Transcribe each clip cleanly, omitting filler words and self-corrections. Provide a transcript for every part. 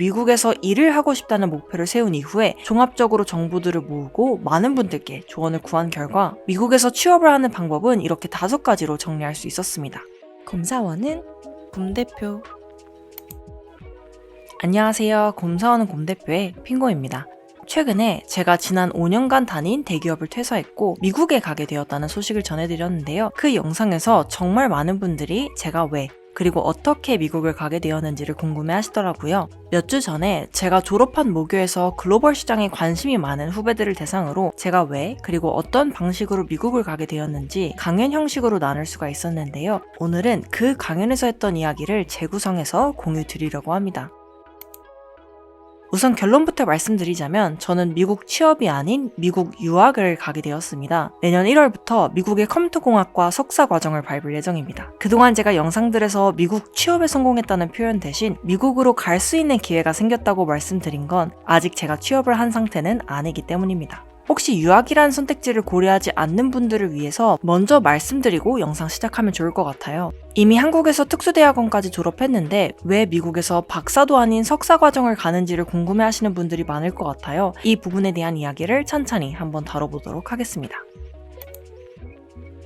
미국에서 일을 하고 싶다는 목표를 세운 이후에 종합적으로 정보들을 모으고 많은 분들께 조언을 구한 결과 미국에서 취업을 하는 방법은 이렇게 5가지로 정리할 수 있었습니다. 검사원은 곰대표. 안녕하세요. 곰사원은 곰대표의 핑고입니다. 최근에 제가 지난 5년간 다닌 대기업을 퇴사했고 미국에 가게 되었다는 소식을 전해드렸는데요. 그 영상에서 정말 많은 분들이 제가 왜 그리고 어떻게 미국을 가게 되었는지를 궁금해 하시더라고요. 몇 주 전에 제가 졸업한 모교에서 글로벌 시장에 관심이 많은 후배들을 대상으로 제가 왜 그리고 어떤 방식으로 미국을 가게 되었는지 강연 형식으로 나눌 수가 있었는데요. 오늘은 그 강연에서 했던 이야기를 재구성해서 공유 드리려고 합니다. 우선 결론부터 말씀드리자면 저는 미국 취업이 아닌 미국 유학을 가게 되었습니다. 내년 1월부터 미국의 컴퓨터공학과 석사 과정을 밟을 예정입니다. 그동안 제가 영상들에서 미국 취업에 성공했다는 표현 대신 미국으로 갈 수 있는 기회가 생겼다고 말씀드린 건 아직 제가 취업을 한 상태는 아니기 때문입니다. 혹시 유학이라는 선택지를 고려하지 않는 분들을 위해서 먼저 말씀드리고 영상 시작하면 좋을 것 같아요. 이미 한국에서 특수대학원까지 졸업했는데 왜 미국에서 박사도 아닌 석사 과정을 가는지를 궁금해 하시는 분들이 많을 것 같아요. 이 부분에 대한 이야기를 천천히 한번 다뤄보도록 하겠습니다.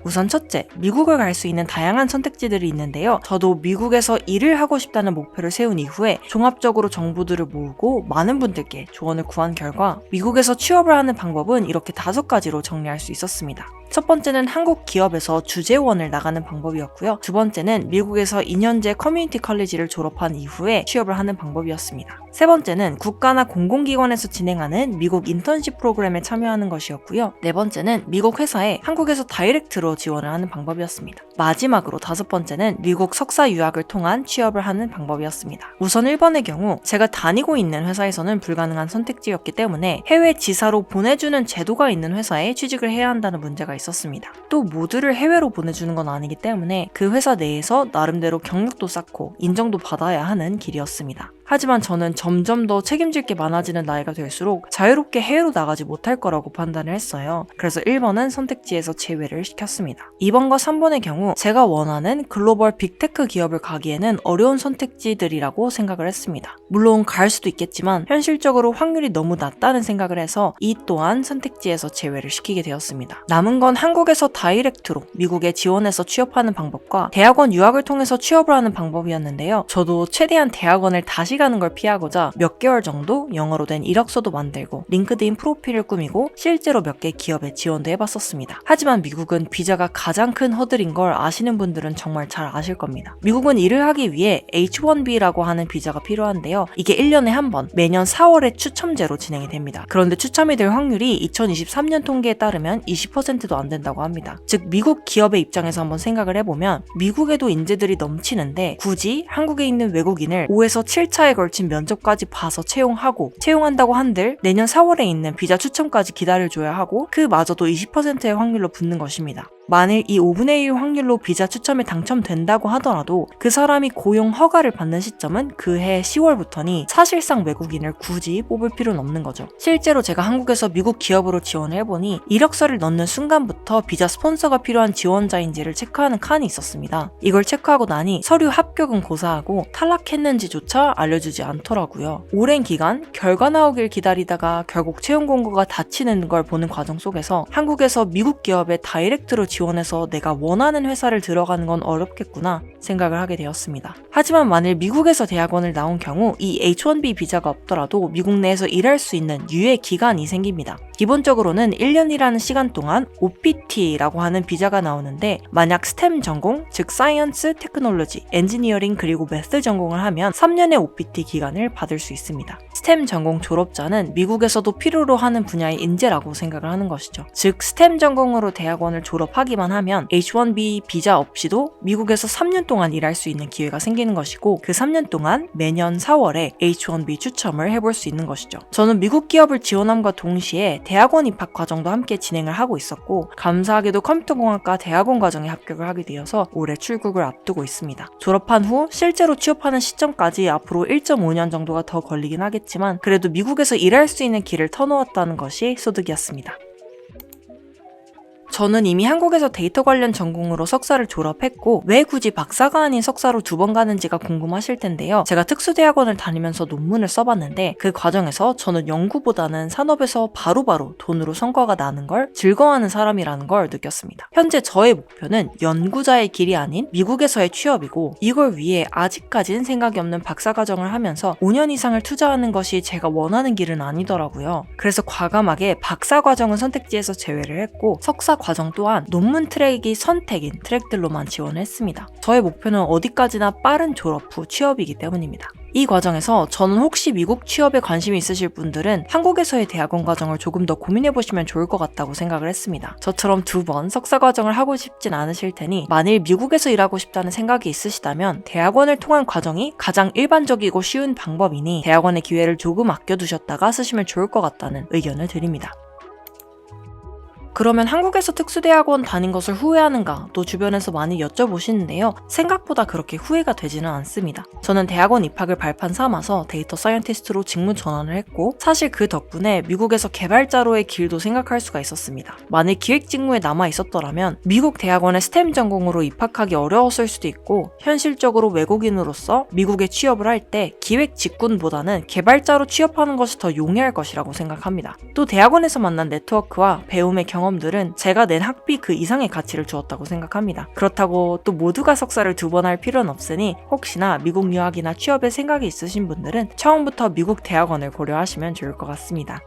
우선 첫째, 미국을 갈 수 있는 다양한 선택지들이 있는데요. 저도 미국에서 일을 하고 싶다는 목표를 세운 이후에 종합적으로 정보들을 모으고 많은 분들께 조언을 구한 결과 미국에서 취업을 하는 방법은 이렇게 5가지로 정리할 수 있었습니다. 첫 번째는 한국 기업에서 주재원을 나가는 방법이었고요. 두 번째는 미국에서 2년제 커뮤니티 컬리지를 졸업한 이후에 취업을 하는 방법이었습니다. 세 번째는 국가나 공공기관에서 진행하는 미국 인턴십 프로그램에 참여하는 것이었고요. 네 번째는 미국 회사에 한국에서 다이렉트로 지원을 하는 방법이었습니다. 마지막으로 5번째는 미국 석사 유학을 통한 취업을 하는 방법이었습니다. 우선 1번의 경우 제가 다니고 있는 회사에서는 불가능한 선택지였기 때문에 해외 지사로 보내주는 제도가 있는 회사에 취직을 해야 한다는 문제가 있었습니다. 또 모두를 해외로 보내주는 건 아니기 때문에 그 회사 내에서 나름대로 경력도 쌓고 인정도 받아야 하는 길이었습니다. 하지만 저는 점점 더 책임질 게 많아지는 나이가 될수록 자유롭게 해외로 나가지 못할 거라고 판단을 했어요. 그래서 1번은 선택지에서 제외를 시켰습니다. 2번과 3번의 경우 제가 원하는 글로벌 빅테크 기업을 가기에는 어려운 선택지들이라고 생각을 했습니다. 물론 갈 수도 있겠지만 현실적으로 확률이 너무 낮다는 생각을 해서 이 또한 선택지에서 제외를 시키게 되었습니다. 남은 건 한국에서 다이렉트로 미국에 지원해서 취업하는 방법과 대학원 유학을 통해서 취업을 하는 방법이었는데요. 저도 최대한 대학원을 다시 가는 걸 피하고자 몇 개월 정도 영어로 된 이력서도 만들고 링크드인 프로필을 꾸미고 실제로 몇 개 기업에 지원도 해봤었습니다. 하지만 미국은 비자가 가장 큰 허들인 걸 아시는 분들은 정말 잘 아실 겁니다. 미국은 일을 하기 위해 H-1B라고 하는 비자가 필요한데요. 이게 1년에 한 번 매년 4월에 추첨제로 진행이 됩니다. 그런데 추첨이 될 확률이 2023년 통계에 따르면 20%도 안 된다고 합니다. 즉 미국 기업의 입장에서 한번 생각을 해보면 미국에도 인재들이 넘치는데 굳이 한국에 있는 외국인을 5에서 7차에 걸친 면접까지 봐서 채용한다고 한들 내년 4월에 있는 비자 추첨까지 기다려줘야 하고 그마저도 20%의 확률로 붙는 것입니다. 만일 이 5분의 1 확률로 비자 추첨에 당첨된다고 하더라도 그 사람이 고용 허가를 받는 시점은 그해 10월부터니 사실상 외국인을 굳이 뽑을 필요는 없는 거죠. 실제로 제가 한국에서 미국 기업으로 지원을 해보니 이력서를 넣는 순간부터 비자 스폰서가 필요한 지원자인지를 체크하는 칸이 있었습니다. 이걸 체크하고 나니 서류 합격은 고사하고 탈락했는지조차 알려주지 않더라고요. 오랜 기간 결과 나오길 기다리다가 결국 채용 공고가 닫히는 걸 보는 과정 속에서 한국에서 미국 기업에 다이렉트로 지원해서 내가 원하는 회사를 들어가는 건 어렵겠구나 생각을 하게 되었습니다. 하지만 만일 미국에서 대학원을 나온 경우 이 H-1B 비자가 없더라도 미국 내에서 일할 수 있는 유예 기간이 생깁니다. 기본적으로는 1년이라는 시간 동안 OPT라고 하는 비자가 나오는데 만약 스템 전공, 즉 사이언스, 테크놀로지, 엔지니어링 그리고 매스 전공을 하면 3년의 OPT 기간을 받을 수 있습니다. 스템 전공 졸업자는 미국에서도 필요로 하는 분야의 인재라고 생각을 하는 것이죠. 즉 스템 전공으로 대학원을 졸업하기만 하면 H-1B 비자 없이도 미국에서 3년 동안 일할 수 있는 기회가 생기는 것이고 그 3년 동안 매년 4월에 H-1B 추첨을 해볼 수 있는 것이죠. 저는 미국 기업을 지원함과 동시에 대학원 입학 과정도 함께 진행을 하고 있었고 감사하게도 컴퓨터공학과 대학원 과정에 합격을 하게 되어서 올해 출국을 앞두고 있습니다. 졸업한 후 실제로 취업하는 시점까지 앞으로 1.5년 정도가 더 걸리긴 하겠지만 그래도 미국에서 일할 수 있는 길을 터놓았다는 것이 소득이었습니다. 저는 이미 한국에서 데이터 관련 전공으로 석사를 졸업했고 왜 굳이 박사가 아닌 석사로 2번 가는지가 궁금하실 텐데요. 제가 특수대학원을 다니면서 논문을 써봤는데 그 과정에서 저는 연구보다는 산업에서 바로바로 돈으로 성과가 나는 걸 즐거워하는 사람이라는 걸 느꼈습니다. 현재 저의 목표는 연구자의 길이 아닌 미국에서의 취업이고 이걸 위해 아직까진 생각이 없는 박사과정을 하면서 5년 이상을 투자하는 것이 제가 원하는 길은 아니더라고요. 그래서 과감하게 박사과정은 선택지에서 제외를 했고 석사 과정 또한 논문 트랙이 선택인 트랙들로만 지원을 했습니다. 저의 목표는 어디까지나 빠른 졸업 후 취업이기 때문입니다. 이 과정에서 저는 혹시 미국 취업에 관심이 있으실 분들은 한국에서의 대학원 과정을 조금 더 고민해보시면 좋을 것 같다고 생각을 했습니다. 저처럼 2번 석사 과정을 하고 싶진 않으실 테니 만일 미국에서 일하고 싶다는 생각이 있으시다면 대학원을 통한 과정이 가장 일반적이고 쉬운 방법이니 대학원의 기회를 조금 아껴두셨다가 쓰시면 좋을 것 같다는 의견을 드립니다. 그러면 한국에서 특수대학원 다닌 것을 후회하는가 또 주변에서 많이 여쭤보시는데요. 생각보다 그렇게 후회가 되지는 않습니다. 저는 대학원 입학을 발판 삼아서 데이터 사이언티스트로 직무 전환을 했고 사실 그 덕분에 미국에서 개발자로의 길도 생각할 수가 있었습니다. 만일 기획 직무에 남아 있었더라면 미국 대학원의 스템 전공으로 입학하기 어려웠을 수도 있고 현실적으로 외국인으로서 미국에 취업을 할 때 기획 직군보다는 개발자로 취업하는 것이 더 용이할 것이라고 생각합니다. 또 대학원에서 만난 네트워크와 배움의 경험들은 제가 낸 학비 그 이상의 가치를 주었다고 생각합니다. 그렇다고 또 모두가 석사를 2번 할 필요는 없으니 혹시나 미국 유학이나 취업에 생각이 있으신 분들은 처음부터 미국 대학원을 고려하시면 좋을 것 같습니다.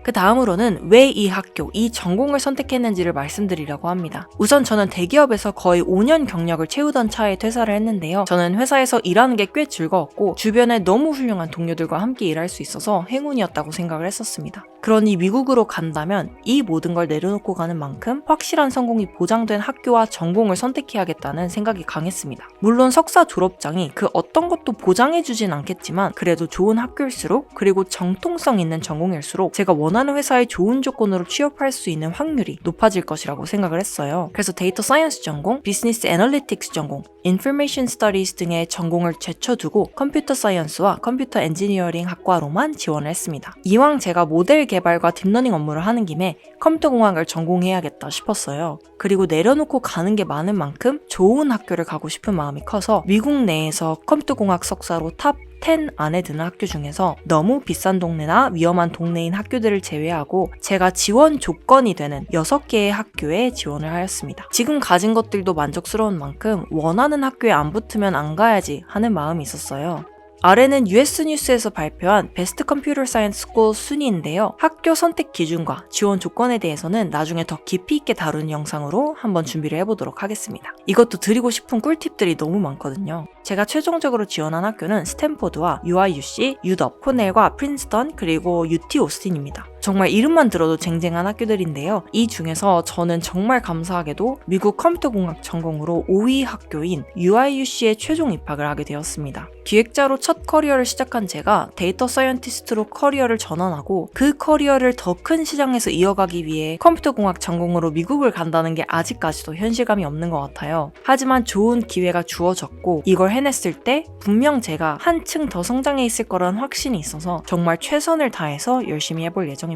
그 다음으로는 왜 이 학교, 이 전공을 선택했는지를 말씀드리려고 합니다. 우선 저는 대기업에서 거의 5년 경력을 채우던 차에 퇴사를 했는데요. 저는 회사에서 일하는 게 꽤 즐거웠고 주변에 너무 훌륭한 동료들과 함께 일할 수 있어서 행운이었다고 생각을 했었습니다. 그러니 미국으로 간다면 이 모든 걸 내려놓고 가는 만큼 확실한 성공이 보장된 학교와 전공을 선택해야겠다는 생각이 강했습니다. 물론 석사 졸업장이 그 어떤 것도 보장해주진 않겠지만 그래도 좋은 학교일수록 그리고 정통성 있는 전공일수록 제가 원하는 회사의 좋은 조건으로 취업할 수 있는 확률이 높아질 것이라고 생각을 했어요. 그래서 데이터 사이언스 전공, 비즈니스 애널리틱스 전공, 인포메이션 스터디스 등의 전공을 제쳐두고 컴퓨터 사이언스와 컴퓨터 엔지니어링 학과로만 지원을 했습니다. 이왕 제가 모델 개발과 딥러닝 업무를 하는 김에 컴퓨터공학을 전공해야겠다 싶었어요. 그리고 내려놓고 가는 게 많은 만큼 좋은 학교를 가고 싶은 마음이 커서 미국 내에서 컴퓨터공학 석사로 탑 10 안에 드는 학교 중에서 너무 비싼 동네나 위험한 동네인 학교들을 제외하고 제가 지원 조건이 되는 6개의 학교에 지원을 하였습니다. 지금 가진 것들도 만족스러운 만큼 원하는 학교에 안 붙으면 안 가야지 하는 마음이 있었어요. 아래는 US 뉴스에서 발표한 베스트 컴퓨터 사이언스 스쿨 순위인데요. 학교 선택 기준과 지원 조건에 대해서는 나중에 더 깊이 있게 다루는 영상으로 한번 준비를 해보도록 하겠습니다. 이것도 드리고 싶은 꿀팁들이 너무 많거든요. 제가 최종적으로 지원한 학교는 스탠포드와 UIUC, 유덥, 코넬과 프린스턴, 그리고 UT 오스틴입니다. 정말 이름만 들어도 쟁쟁한 학교들인데요. 이 중에서 저는 정말 감사하게도 미국 컴퓨터공학 전공으로 5위 학교인 UIUC에 최종 입학을 하게 되었습니다. 기획자로 첫 커리어를 시작한 제가 데이터 사이언티스트로 커리어를 전환하고 그 커리어를 더 큰 시장에서 이어가기 위해 컴퓨터공학 전공으로 미국을 간다는 게 아직까지도 현실감이 없는 것 같아요. 하지만 좋은 기회가 주어졌고 이걸 해냈을 때 분명 제가 한층 더 성장해 있을 거라는 확신이 있어서 정말 최선을 다해서 열심히 해볼 예정입니다.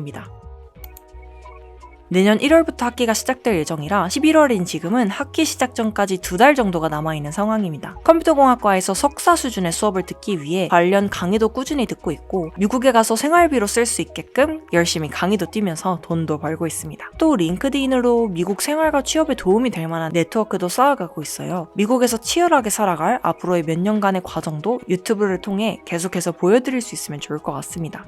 내년 1월부터 학기가 시작될 예정이라 11월인 지금은 학기 시작 전까지 2달 정도가 남아있는 상황입니다. 컴퓨터공학과에서 석사 수준의 수업을 듣기 위해 관련 강의도 꾸준히 듣고 있고 미국에 가서 생활비로 쓸 수 있게끔 열심히 강의도 뛰면서 돈도 벌고 있습니다. 또 링크드인으로 미국 생활과 취업에 도움이 될 만한 네트워크도 쌓아가고 있어요. 미국에서 치열하게 살아갈 앞으로의 몇 년간의 과정도 유튜브를 통해 계속해서 보여드릴 수 있으면 좋을 것 같습니다.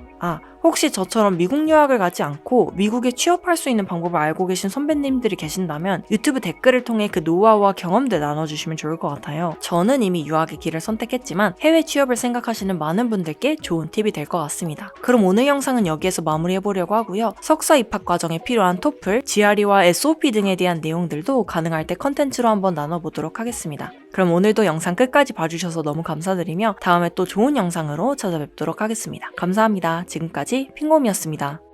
혹시 저처럼 미국 유학을 가지 않고 미국에 취업할 수 있는 방법을 알고 계신 선배님들이 계신다면 유튜브 댓글을 통해 그 노하우와 경험들 나눠주시면 좋을 것 같아요. 저는 이미 유학의 길을 선택했지만 해외 취업을 생각하시는 많은 분들께 좋은 팁이 될 것 같습니다. 그럼 오늘 영상은 여기에서 마무리해보려고 하고요. 석사 입학 과정에 필요한 토플, GRE와 SOP 등에 대한 내용들도 가능할 때 컨텐츠로 한번 나눠보도록 하겠습니다. 그럼 오늘도 영상 끝까지 봐주셔서 너무 감사드리며 다음에 또 좋은 영상으로 찾아뵙도록 하겠습니다. 감사합니다. 지금까지 핑곰이었습니다.